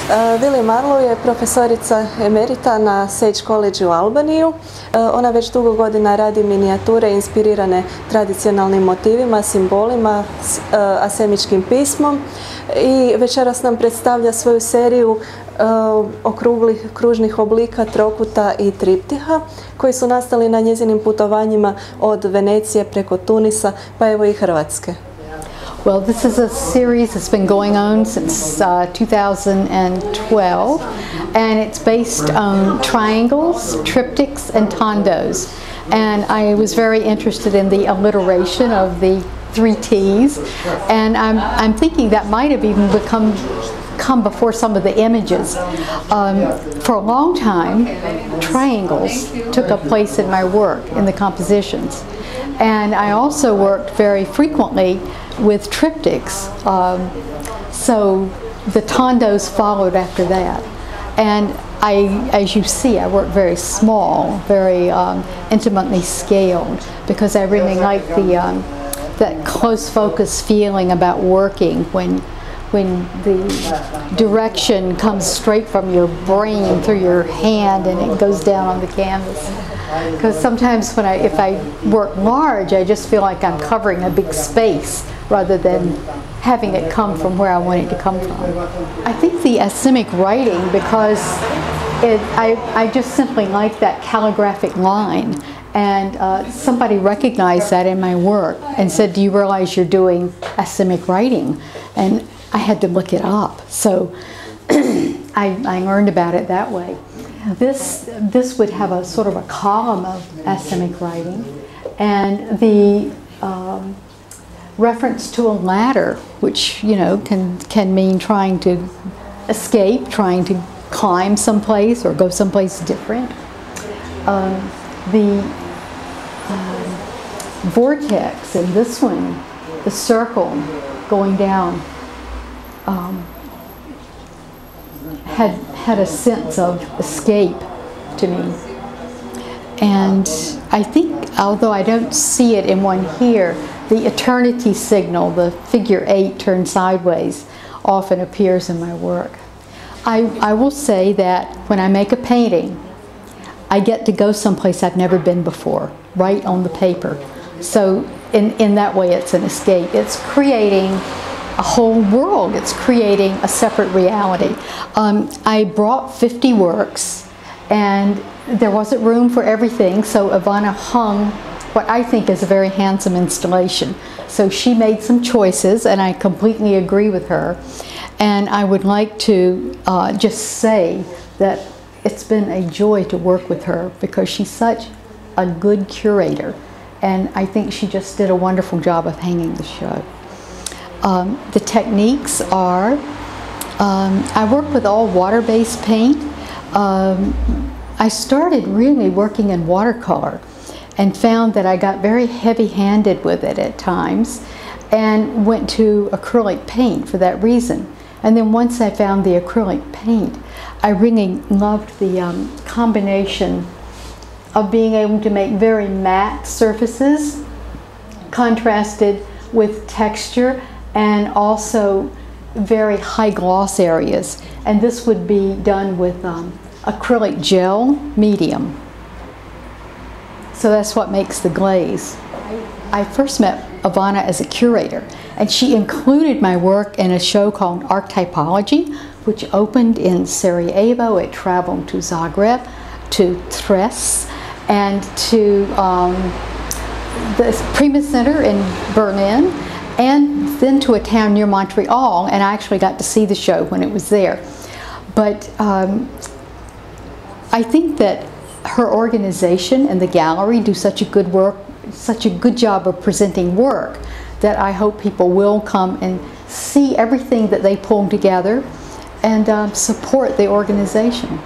Willie Marlowe je profesorica emerita na Sage College u Albaniju. Ona već dugo godina radi minijature inspirirane tradicionalnim motivima, simbolima, asemičkim pismom i večeras nam predstavlja svoju seriju okruglih, kružnih oblika trokuta i triptiha koji su nastali na njezinim putovanjima od Venecije preko Tunisa pa evo i Hrvatske. Well, this is a series that's been going on since 2012, and it's based on triangles, triptychs, and tondos. And I was very interested in the alliteration of the three T's, and I'm thinking that might have even come before some of the images. For a long time, triangles took a place in my work, in the compositions. And I also worked very frequently with triptychs, so the tondos followed after that. And as you see, I work very small, very intimately scaled, because I really like that close focus feeling about working when the direction comes straight from your brain through your hand and it goes down on the canvas. Because sometimes if I work large, I just feel like I'm covering a big space rather than having it come from where I want it to come from. I think the asemic writing, because I just simply like that calligraphic line, and somebody recognized that in my work and said, "Do you realize you're doing asemic writing?" And I had to look it up, so I learned about it that way. This would have a sort of a column of asemic writing, and the reference to a ladder, which can mean trying to escape, trying to climb someplace or go someplace different. The vortex in this one, the circle going down, had a sense of escape to me. And I think, although I don't see it in one here, the eternity signal, the figure 8 turned sideways, often appears in my work. I will say that when I make a painting, I get to go someplace I've never been before, right on the paper. So in that way it's an escape. It's creating a whole world. It's creating a separate reality. I brought 50 works, and there wasn't room for everything, so Ivana hung what I think is a very handsome installation. So she made some choices, and I completely agree with her. And I would like to just say that it's been a joy to work with her, because she's such a good curator, and I think she just did a wonderful job of hanging the show. The techniques are, I work with all water-based paint. I started really working in watercolor and found that I got very heavy-handed with it at times and went to acrylic paint for that reason. And then once I found the acrylic paint, I really loved the combination of being able to make very matte surfaces contrasted with texture, and also very high gloss areas. And this would be done with acrylic gel medium. So that's what makes the glaze. I first met Ivana as a curator, and she included my work in a show called Archetypology, which opened in Sarajevo. It traveled to Zagreb, to Tres, and to the Prima Center in Berlin, and then to a town near Montreal, and I actually got to see the show when it was there. But I think that her organization and the gallery do such a good job of presenting work, that I hope people will come and see everything that they pull together and support the organization.